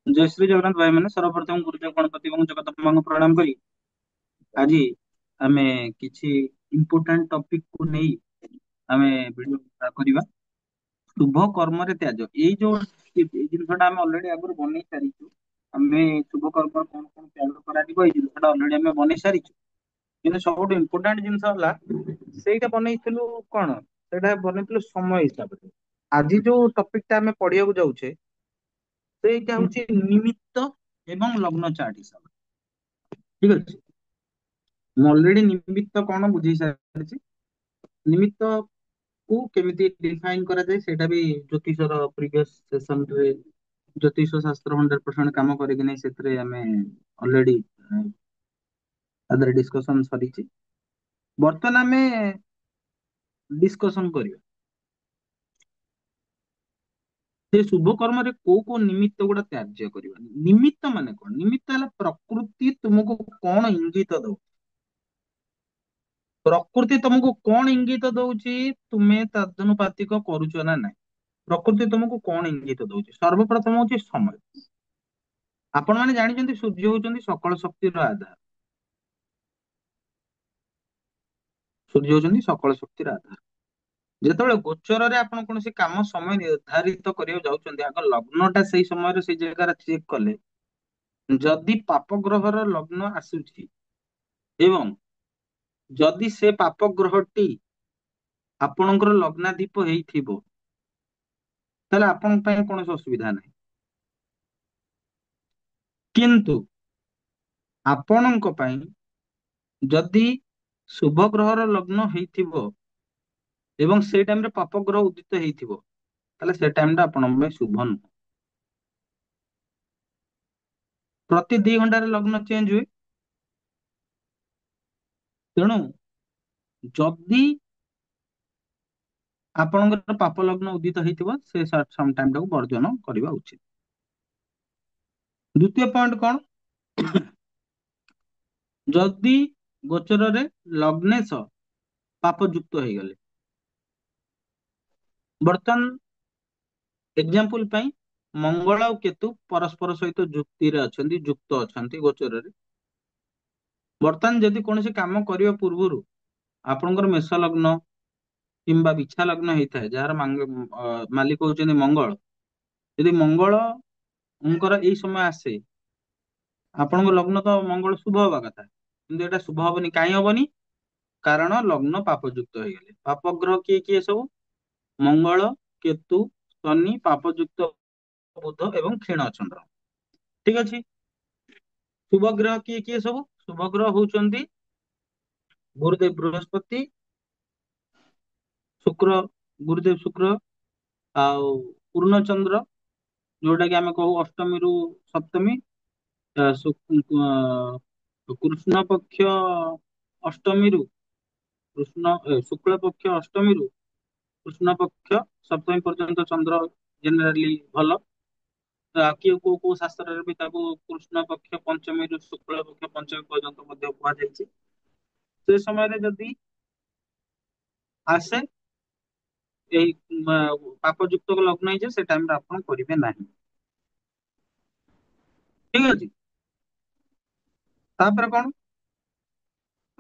जय श्री जगन्नाथ भाई मैंने सर्वप्रथम गुरुदेव गणपति ଏବଂ ଜଗନ୍ନାଥଙ୍କୁ ପ୍ରଣାମ କରି ଆଜି ଆମେ କିଛି ଇମ୍ପୋର୍ଟାଣ୍ଟ ଟପିକ କୁ ନେଇ ଆମେ ଭିଡ଼ିଓ କରିବା। ଶୁଭ କର୍ମରେ ତ୍ୟାଜ ଏଇ ଯୋଉ ଏଇ ଜିନିଷଟା ଆମେ ଅଲରେଡି ଆଗରୁ ବନେଇ ସାରିଛୁ। ଆମେ ଶୁଭ କର୍ମ କଣ କଣ ତ୍ୟାଗ କରାଯିବ ଏଇ ଜିନିଷଟା ଅଲରେଡି ଆମେ ବନେଇ ସାରିଛୁ। କିନ୍ତୁ ସବୁଠୁ ଇମ୍ପୋର୍ଟାଣ୍ଟ ଜିନିଷ ହେଲା ସେଇଟା ବନେଇଥିଲୁ କଣ, ସେଇଟା ବନେଇଥିଲୁ ସମୟ ହିସାବରେ। ଆଜି ଯୋଉ ଟପିକ ଟା ଆମେ ପଢିବାକୁ ଯାଉଛେ ସେଇଟା ହଉଛି ନିମିତ୍ତ ଏବଂ ଲଗ୍ନ ଚାର୍ଟ ହିସାବରେ। ଠିକ ଅଛି, ମୁଁ ଅଲରେଡି ନିମିତ୍ତ କଣ ବୁଝେଇ ସାରିଛି। ନିମିତ୍ତ କୁ କେମିତି ଡିଫାଇନ କରାଯାଏ ସେଇଟା ବି ଜ୍ୟୋତିଷର ପ୍ରିଭିୟସ ସେସନରେ ଜ୍ୟୋତିଷ ଶାସ୍ତ୍ର 100% କାମ କରିକି ନେଇ ସେଥିରେ ଆମେ ଅଲରେଡି ତା ଦେହରେ ଡିସ୍କସନ ସରିଛି। ବର୍ତ୍ତମାନ ଆମେ ଡିସ୍କସନ କରିବା ସେ ଶୁଭ କର୍ମରେ କୋଉ କୋଉ ନିମିତ୍ତ ଗୁଡା ତ୍ୟାଯ୍ୟ କରିବା। ନିମିତ୍ତ ମାନେ କଣ? ନିମିତ୍ତ ହେଲା ପ୍ରକୃତି ତୁମକୁ କଣ ଇଙ୍ଗିତ ଦଉ, ପ୍ରକୃତି ତମକୁ କଣ ଇଙ୍ଗିତ ଦଉଛି ତୁମେ ତଦନୁପାତିକ କରୁଛ ନା ନାହିଁ। ପ୍ରକୃତି ତୁମକୁ କଣ ଇଙ୍ଗିତ ଦଉଛି? ସର୍ବପ୍ରଥମ ହଉଛି ସମୟ। ଆପଣ ମାନେ ଜାଣିଛନ୍ତି ସୂର୍ଯ୍ୟ ହଉଛନ୍ତି ସକଳ ଶକ୍ତିର ଆଧାର। ସୂର୍ଯ୍ୟ ହଉଛନ୍ତି ସକଳ ଶକ୍ତିର ଆଧାର। ଯେତେବେଳେ ଗୋଚରରେ ଆପଣ କୌଣସି କାମ ସମୟ ନିର୍ଦ୍ଧାରିତ କରିବାକୁ ଯାଉଛନ୍ତି, ଆଗ ଲଗ୍ନ ଟା ସେଇ ସମୟରେ ସେଇ ଜାଗାରେ ଚେକ୍ କଲେ ଯଦି ପାପ ଗ୍ରହର ଲଗ୍ନ ଆସୁଛି ଏବଂ ଯଦି ସେ ପାପ ଗ୍ରହଟି ଆପଣଙ୍କର ଲଗ୍ନାଧିପ ହେଇଥିବ ତାହେଲେ ଆପଣଙ୍କ ପାଇଁ କୌଣସି ଅସୁବିଧା ନାହିଁ। କିନ୍ତୁ ଆପଣଙ୍କ ପାଇଁ ଯଦି ଶୁଭ ଗ୍ରହର ଲଗ୍ନ ହେଇଥିବ ଏବଂ ସେଇ ଟାଇମରେ ପାପ ଗ୍ରହ ଉଦିତ ହେଇଥିବ ତାହେଲେ ସେ ଟାଇମ ଟା ଆପଣଙ୍କ ପାଇଁ ଶୁଭ ନୁହଁ। ପ୍ରତି 2 ଘଣ୍ଟାରେ ଲଗ୍ନ ଚେଞ୍ଜ ହୁଏ। ତେଣୁ ଯଦି ଆପଣଙ୍କର ପାପ ଲଗ୍ନ ଉଦିତ ହେଇଥିବ ସେ ସମ ଟାଇମ ଟାକୁ ବର୍ଜନ କରିବା ଉଚିତ। ଦ୍ଵିତୀୟ ପଏଣ୍ଟ କଣ? ଯଦି ଗୋଚରରେ ଲଗ୍ନେଶ ପାପ ଯୁକ୍ତ ହେଇଗଲେ, ବର୍ତ୍ତମାନ ଏକ୍ସାମ୍ପଲ ପାଇଁ ମଙ୍ଗଳ ଆଉ କେତୁ ପରସ୍ପର ସହିତ ଯୁକ୍ତିରେ ଅଛନ୍ତି, ଯୁକ୍ତ ଅଛନ୍ତି ଗୋଚରରେ। ବର୍ତ୍ତମାନ ଯଦି କୌଣସି କାମ କରିବା ପୂର୍ବରୁ ଆପଣଙ୍କର ମେଷ ଲଗ୍ନ କିମ୍ବା ବିଛା ଲଗ୍ନ ହେଇଥାଏ ଯାହାର ମାଲିକ ହଉଛନ୍ତି ମଙ୍ଗଳ, ଯଦି ମଙ୍ଗଳଙ୍କର ଏଇ ସମୟ ଆସେ ଆପଣଙ୍କ ଲଗ୍ନ ତ ମଙ୍ଗଳ ଶୁଭ ହବା କଥା କିନ୍ତୁ ଏଇଟା ଶୁଭ ହବନି। କାହିଁ ହବନି? କାରଣ ଲଗ୍ନ ପାପ ଯୁକ୍ତ ହେଇଗଲେ। ପାପ ଗ୍ରହ କିଏ କିଏ ସବୁ? ମଙ୍ଗଳ, କେତୁ, ଶନି, ପାପଯୁକ୍ତ ବୁଧ ଏବଂ କ୍ଷୀଣ ଚନ୍ଦ୍ର। ଠିକ ଅଛି। ଶୁଭ ଗ୍ରହ କିଏ କିଏ ସବୁ? ଶୁଭ ଗ୍ରହ ହଉଛନ୍ତି ଗୁରୁଦେବ ବୃହସ୍ପତି, ଶୁକ୍ର, ଗୁରୁଦେବ ଶୁକ୍ର ଆଉ ପୂର୍ଣ୍ଣଚନ୍ଦ୍ର, ଯୋଉଟା କି ଆମେ କହୁ ଅଷ୍ଟମୀରୁ ସପ୍ତମୀ। କୃଷ୍ଣ ପକ୍ଷ ଅଷ୍ଟମୀରୁ ଶୁକ୍ଳ ପକ୍ଷ ଅଷ୍ଟମୀରୁ କୃଷ୍ଣ ପକ୍ଷ ସପ୍ତମୀ ପର୍ଯ୍ୟନ୍ତ ଚନ୍ଦ୍ର ଜେନେରାଲି ଭଲ। କିଏ କୋଉ କୋଉ ଶାସ୍ତ୍ରରେ ବି ତାକୁ କୃଷ୍ଣ ପକ୍ଷ ପଞ୍ଚମୀରୁ ଶୁକ୍ଳ ପକ୍ଷ ପଞ୍ଚମୀ ପର୍ଯ୍ୟନ୍ତ ମଧ୍ୟ କୁହାଯାଇଛି। ସେ ସମୟରେ ଯଦି ଆସେ ଏଇ ପାପ ଯୁକ୍ତ ଲଗ୍ନ ହେଇଯାଏ ସେ ଟାଇମରେ ଆପଣ କରିବେ ନାହିଁ। ଠିକ ଅଛି। ତାପରେ କଣ?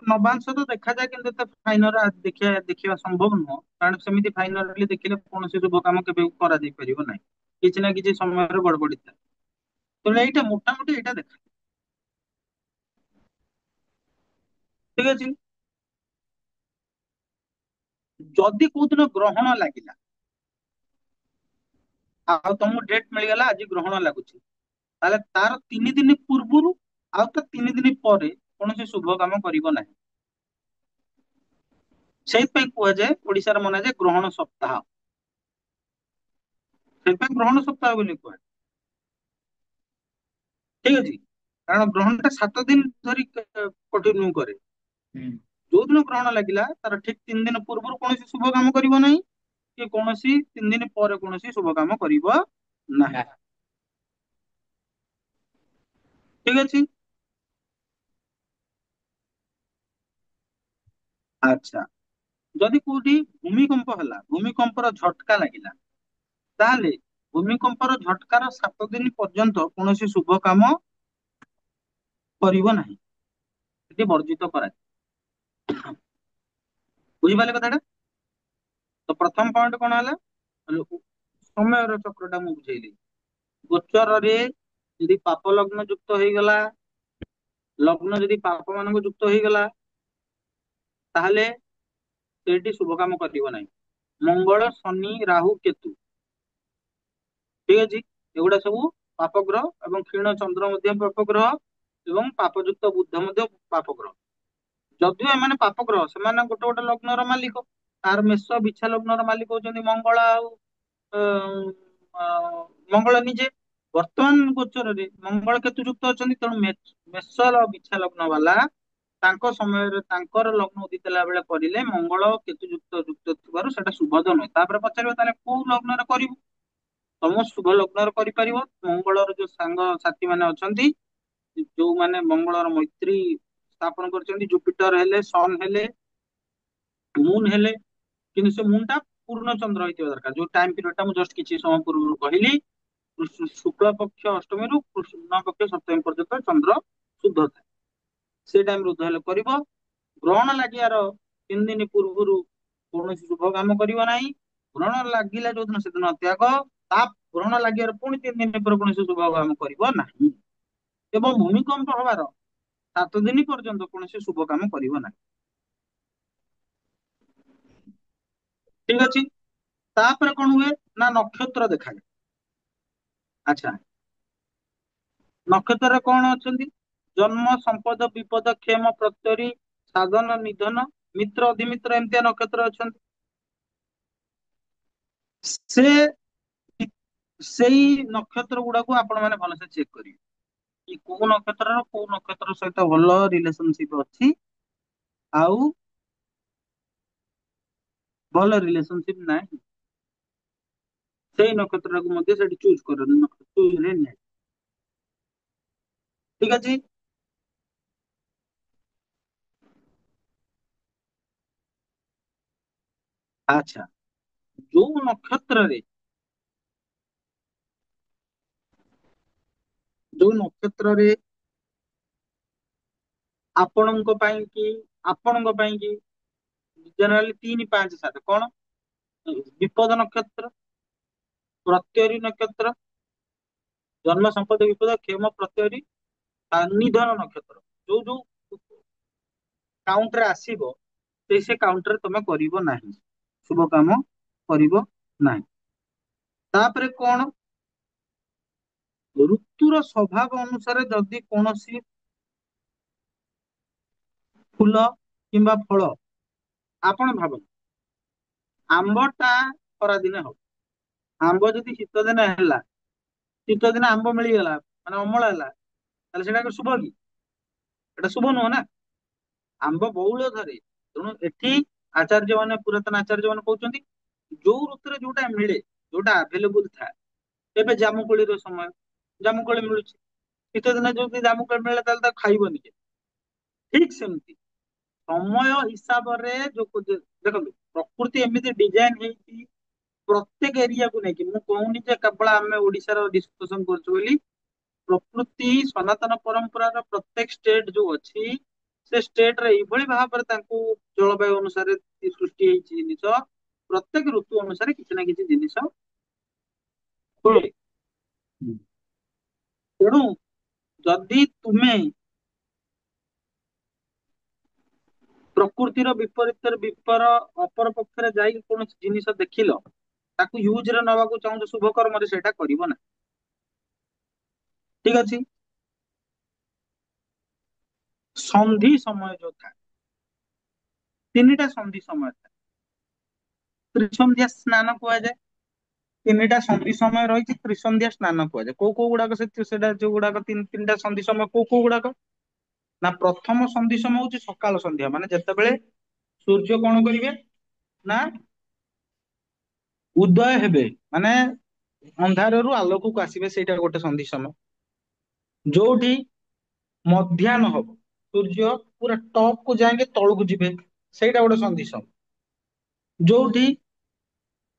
ନବାଂଶ ତ ଦେଖାଯାଏ କିନ୍ତୁ ଏତେ ଫାଇନଲ ଦେଖିବା ସମ୍ଭବ ନୁହଁ, କାରଣ ସେମିତି ଫାଇନାଲି ଦେଖିଲେ କୌଣସି ଶୁଭ କାମ କେବେ କରାଯାଇ ପାରିବ ନାହିଁ। କିଛି ନା କିଛି ସମୟରେ ଗଡବଡି ଥାଏ। ତେଣୁ ଏଇଟା ମୋଟାମୋଟି ଏଇଟା ଦେଖା। ଠିକ ଅଛି। ଯଦି କୋଉଦିନ ଗ୍ରହଣ ଲାଗିଲା ଆଉ ତମକୁ ଡେଟ୍ ମିଳିଗଲା ଆଜି ଗ୍ରହଣ ଲାଗୁଛି, ତାହେଲେ ତାର 3 ଦିନ ପୂର୍ବରୁ ଆଉ ତା 3 ଦିନ ପରେ କୌଣସି ଶୁଭ କାମ କରିବ ନାହିଁ। ସେଇଥିପାଇଁ କୁହାଯାଏ, ଓଡିଶାରେ ମନାଯାଏ ଗ୍ରହଣ ସପ୍ତାହ। ସେଇଥିପାଇଁ ଗ୍ରହଣ ସପ୍ତାହ ବୋଲି କୁହାଯାଏ। ଠିକ ଅଛି। କାରଣ ଗ୍ରହଣ ଟା 7 ଦିନ ଧରି କଣ୍ଟିନ୍ୟୁ କରେ। ଯୋଉ ଦିନ ଗ୍ରହଣ ଲାଗିଲା ତାର ଠିକ 3 ଦିନ ପୂର୍ବରୁ କୌଣସି ଶୁଭ କାମ କରିବ ନାହିଁ କି କୌଣସି 3 ଦିନ ପରେ କୌଣସି ଶୁଭ କାମ କରିବ ନାହିଁ। ଠିକ ଅଛି। ଆଚ୍ଛା, ଯଦି କୋଉଠି ଭୂମିକମ୍ପ ହେଲା, ଭୂମିକମ୍ପର ଝଟକା ଲାଗିଲା, ତାହେଲେ ଭୂମିକମ୍ପର ଝଟକାର 7 ଦିନ ପର୍ଯ୍ୟନ୍ତ କୌଣସି ଶୁଭ କାମ କରିବ ନାହିଁ, ଏଠି ବର୍ଜିତ କରାଯାଏ। ବୁଝିପାରିଲେ କଥାଟା? ତ ପ୍ରଥମ ପଏଣ୍ଟ କଣ ହେଲା? ସମୟର ଚକ୍ରଟା ମୁଁ ବୁଝେଇଲି। ଗୋଚରରେ ଯଦି ପାପ ଲଗ୍ନ ଯୁକ୍ତ ହେଇଗଲା, ଲଗ୍ନ ଯଦି ପାପ ମାନଙ୍କ ଯୁକ୍ତ ହେଇଗଲା, ତାହେଲେ ସେଇଠି ଶୁଭ କାମ କରିବ ନାହିଁ। ମଙ୍ଗଳ, ଶନି, ରାହୁ, କେତୁ, ଠିକ ଅଛି, ଏଗୁଡା ସବୁ ପାପ ଗ୍ରହ, ଏବଂ କ୍ଷୀଣ ଚନ୍ଦ୍ର ମଧ୍ୟ ପାପ ଗ୍ରହ, ଏବଂ ପାପଯୁକ୍ତ ବୁଧ ମଧ୍ୟ ପାପ ଗ୍ରହ। ଯଦିଓ ଏମାନେ ପାପ ଗ୍ରହ, ସେମାନେ ଗୋଟେ ଗୋଟେ ଲଗ୍ନର ମାଲିକ। ତାର ମେଷ ବିଛା ଲଗ୍ନର ମାଲିକ ହଉଛନ୍ତି ମଙ୍ଗଳ ଆଉ ଅ, ଅ, ମଙ୍ଗଳ ନିଜେ। ବର୍ତ୍ତମାନ ଗୋଚରରେ ମଙ୍ଗଳ କେତୁ ଯୁକ୍ତ ଅଛନ୍ତି, ତେଣୁ ମେଷ ବିଛା ଲଗ୍ନ ବାଲା ତାଙ୍କ ସମୟରେ ତାଙ୍କର ଲଗ୍ନ ଉଦିଥିଲା ବେଳେ କରିଲେ ମଙ୍ଗଳ କେତୁ ଯୁକ୍ତ ଥିବାରୁ ସେଟା ଶୁଭଦ ନୁହେଁ। ତାପରେ ପଚାରିବ ତାହେଲେ କୋଉ ଲଗ୍ନରେ କରିବୁ? ତମ ଶୁଭ ଲଗ୍ନରେ କରିପାରିବ। ମଙ୍ଗଳର ଯୋଉ ସାଙ୍ଗ ସାଥୀ ମାନେ ଅଛନ୍ତି, ଯୋଉମାନେ ମଙ୍ଗଳର ମୈତ୍ରୀ ସ୍ଥାପନ କରିଛନ୍ତି, ଜୁପିଟର ହେଲେ, ସନ୍ ହେଲେ, ମୁନ୍ ହେଲେ, କିନ୍ତୁ ସେ ମୁନ୍ ଟା ପୂର୍ଣ୍ଣ ଚନ୍ଦ୍ର ହେଇଥିବା ଦରକାର। ଯୋଉ ଟାଇମ ପିରିୟଡ ଟା ମୁଁ ଜଷ୍ଟ କିଛି ସମୟ ପୂର୍ବରୁ କହିଲି, ଶୁକ୍ଳ ପକ୍ଷ ଅଷ୍ଟମୀରୁ କୃଷ୍ଣ ପକ୍ଷ ସପ୍ତମୀ ପର୍ଯ୍ୟନ୍ତ ଚନ୍ଦ୍ର ଶୁଦ୍ଧ ଥାଏ। ସେ ଟାଇମ ରୁଦ୍ଧ ହେଲେ କରିବ। ଗ୍ରହଣ ଲାଗିବାର 3 ଦିନ ପୂର୍ବରୁ କୌଣସି ଶୁଭ କାମ କରିବ ନାହିଁ। ଗ୍ରହଣ ଲାଗିଲା ଯୋଉଦିନ ସେଦିନ ତ୍ୟାଗ। ତା ଗ୍ରହଣ ଲାଗିବାର ପୁଣି 3 ଦିନ ପରେ କୌଣସି ଶୁଭ କାମ କରିବ ନାହିଁ। ଏବଂ ଭୂମିକମ୍ପ ହବାର 7 ଦିନ ପର୍ଯ୍ୟନ୍ତ କୌଣସି ଶୁଭ କାମ କରିବ ନାହିଁ। ଠିକ ଅଛି। ତାପରେ କଣ ହୁଏ ନା ନକ୍ଷତ୍ର ଦେଖାଯାଏ। ଆଚ୍ଛା, ନକ୍ଷତ୍ରରେ କଣ ଅଛନ୍ତି? ଜନ୍ମ, ସମ୍ପଦ, ବିପଦ, କ୍ଷେମ, ପ୍ରତ୍ୟରି, ସାଧନ, ନିଧନ, ମିତ୍ର, ଅଧିମିତ୍ର, ଏମିତିଆ ନକ୍ଷତ୍ର ଅଛନ୍ତି। ସେ ସେଇ ନକ୍ଷତ୍ର ଗୁଡାକୁ ଆପଣ ମାନେ ଭଲସେ ଚେକ୍ କରିବେ କି କୋଉ ନକ୍ଷତ୍ରର କୋଉ ନକ୍ଷତ୍ର ସହିତ ଭଲ ରିଲେସନସିପ ଅଛି, ଆଉ ଭଲ ରିଲେସନସିପ ନାହିଁ, ସେଇ ନକ୍ଷତ୍ରକୁ ମଧ୍ୟ ସେଠି ଚୁଜ୍ କରନ୍ତି, ଚୁଜ୍ ରେ ନିଏ। ଠିକ ଅଛି। ଆଚ୍ଛା, ଯୋଉ ନକ୍ଷତ୍ରରେ ଯୋଉ ନକ୍ଷତ୍ରରେ ଆପଣଙ୍କ ପାଇଁ କି ଆପଣଙ୍କ ପାଇଁ କି ଜେନେରାଲି 3, 5, 7 କଣ? ବିପଦ ନକ୍ଷତ୍ର, ପ୍ରତ୍ୟରୀ ନକ୍ଷତ୍ର, ଜନ୍ମ, ସମ୍ପଦ, ବିପଦ, କ୍ଷେମ, ପ୍ରତ୍ୟରୀ, ନିଧନ ନକ୍ଷତ୍ର। ଯୋଉ ଯୋଉ କାଉଣ୍ଟରେ ଆସିବ, ସେ କାଉଣ୍ଟରେ ତମେ କରିବ ନାହିଁ, ଶୁଭ କାମ କରିବ ନାହିଁ। ତାପରେ କଣ? ଋତୁର ସ୍ୱଭାବ ଅନୁସାରେ ଯଦି କୌଣସି ଫୁଲ କିମ୍ବା ଫଳ, ଆପଣ ଭାବନ୍ତୁ ଆମ୍ବ ଟା ଖରାଦିନେ ହବ, ଆମ୍ବ ଯଦି ଶୀତ ଦିନେ ହେଲା, ଶୀତ ଦିନେ ଆମ୍ବ ମିଳିଗଲା ମାନେ ଅମଳ ହେଲା, ତାହେଲେ ସେଇଟା ଏକ ଶୁଭ କି? ଏଟା ଶୁଭ ନୁହଁ ନା। ଆମ୍ବ ବଉଳ ଧରେ, ତେଣୁ ଏଠି ଆଚାର୍ଯ୍ୟ ମାନେ, ପୁରାତନ ଆଚାର୍ଯ୍ୟ ମାନେ କହୁଛନ୍ତି ଯୋଉ ଋତୁରେ ଯୋଉଟା ମିଳେ, ଯୋଉଟା ଆଭେଲେବୁଲ ଥାଏ। ଏବେ ଜାମୁକୋଳିର ସମୟ, ଜାମୁକୋଳି ମିଳୁଛି। ଶୀତ ଦିନେ ଯଦି ଜାମୁକୋଳି ମିଳେ ତାହେଲେ ତାକୁ ଖାଇବନି କିଏ? ଠିକ ସେମିତି ସମୟ ହିସାବରେ ଯୋଉ ଦେଖନ୍ତୁ, ପ୍ରକୃତି ଏମିତି ଡିଜାଇନ ହେଇଛି ପ୍ରତ୍ୟେକ ଏରିଆକୁ ନେଇକି। ମୁଁ କହୁନି ଯେ କେବଳ ଆମେ ଓଡିଶାର ଡିସ୍କସନ କରୁଛୁ ବୋଲି, ପ୍ରକୃତି ସନାତନ ପରମ୍ପରାର ପ୍ରତ୍ୟେକ ଷ୍ଟେଟ ଯୋଉ ଅଛି, ସେ ଷ୍ଟେଟ ରେ ଏଇଭଳି ଭାବରେ ତାଙ୍କୁ ଜଳବାୟୁ ଅନୁସାରେ ସୃଷ୍ଟି ହେଇଛି ଜିନିଷ, ପ୍ରତ୍ୟେକ ଋତୁ ଅନୁସାରେ କିଛି ନା କିଛି ଜିନିଷ ହୁଏ। ତେଣୁ ଯଦି ତୁମେ ପ୍ରକୃତିର ବିପରୀତରେ ଅପର ପକ୍ଷରେ ଯାଇକି କୌଣସି ଜିନିଷ ଦେଖିଲ, ତାକୁ ୟୁଜ ରେ ନବାକୁ ଚାହୁଁଛ ଶୁଭ କର୍ମରେ, ସେଇଟା କରିବ ନାହିଁ। ଠିକ ଅଛି। ସନ୍ଧି ସମୟ ଯୋଉ ଥାଏ, 3ଟା ସନ୍ଧି ସମୟ ଥାଏ, ତ୍ରିସନ୍ଧ୍ୟା ସ୍ନାନ କୁହାଯାଏ। 3ଟା ସନ୍ଧି ସମୟ ରହିଛି, ତ୍ରିସନ୍ଧ୍ୟା ସ୍ନାନ କୁହାଯାଏ। କୋଉ କୋଉ ଗୁଡାକ ସେଟା ଯୋଉ ଗୁଡାକ 3ଟା ସନ୍ଧି ସମୟ କୋଉ କୋଉ ଗୁଡାକ? ନା ପ୍ରଥମ ସନ୍ଧି ସମୟ ହଉଛି ସକାଳ ସନ୍ଧ୍ୟା, ମାନେ ଯେତେବେଳେ ସୂର୍ଯ୍ୟ କଣ କରିବେ ନା ଉଦୟ ହେବେ, ମାନେ ଅନ୍ଧାରରୁ ଆଲୋକକୁ ଆସିବେ, ସେଇଟା ଗୋଟେ ସନ୍ଧି ସମୟ। ଯୋଉଠି ମଧ୍ୟାହ୍ନ ହବ, ସୂର୍ଯ୍ୟ ପୁରା ଟପ୍ କୁ ଯାଇକି ତଳକୁ ଯିବେ, ସେଇଟା ଗୋଟେ ସନ୍ଧି ସମୟ। ଯୋଉଠି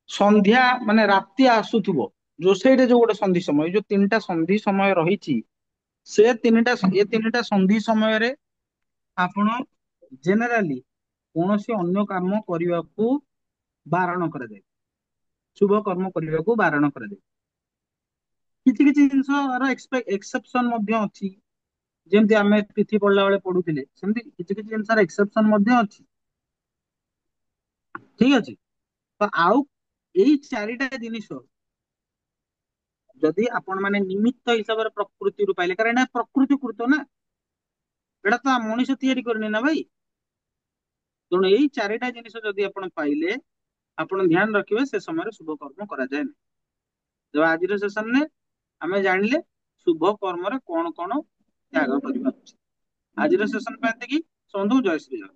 ସନ୍ଧ୍ୟା ମାନେ ରାତି ଆସୁଥିବ, ରୋଷେଇରେ ଯୋଉ ଗୋଟେ ସନ୍ଧି ସମୟ, ଏଇ ଯୋଉ ତିନିଟା ସନ୍ଧି ସମୟ ରହିଛି, ସେ ତିନିଟା ଏ ତିନିଟା ସନ୍ଧି ସମୟରେ ଆପଣ ଜେନେରାଲି କୌଣସି ଅନ୍ୟ କାମ କରିବାକୁ ବାରଣ କରାଯାଏ, ଶୁଭ କର୍ମ କରିବାକୁ ବାରଣ କରାଯାଏ। କିଛି କିଛି ଜିନିଷର ଏକ୍ସେପସନ ମଧ୍ୟ ଅଛି, ଯେମିତି ଆମେ ତିଥି ପଢିଲା ବେଳେ ପଢୁଥିଲେ, ସେମିତି କିଛି କିଛି ଜିନିଷର ଏକ୍ସେପସନ ମଧ୍ୟ ଅଛି। ଠିକ ଅଛି। ତ ଆଉ ଏଇ ଚାରିଟା ଜିନିଷ ଯଦି ଆପଣ ମାନେ ନିମିତ୍ତ ହିସାବରେ ପ୍ରକୃତିରୁ ପାଇଲେ, କାରଣ ଏଟା ପ୍ରକୃତି କୃତ ନା, ଏଟା ତ ମଣିଷ ତିଆରି କରିନି ନା ଭାଇ। ତେଣୁ ଏଇ ଚାରିଟା ଜିନିଷ ଯଦି ଆପଣ ପାଇଲେ, ଆପଣ ଧ୍ୟାନ ରଖିବେ ସେ ସମୟରେ ଶୁଭ କର୍ମ କରାଯାଏ ନାହିଁ। ତ ଆଜିର ସେସନରେ ଆମେ ଜାଣିଲେ ଶୁଭ କର୍ମରେ କଣ କଣ ତ୍ୟାଗ କରିବା ଉଚିତ। ଆଜିର ସେସନ ପାଇଁ ଏତିକି। ବନ୍ଧୁ, ଜୟ ଶ୍ରୀରାମ।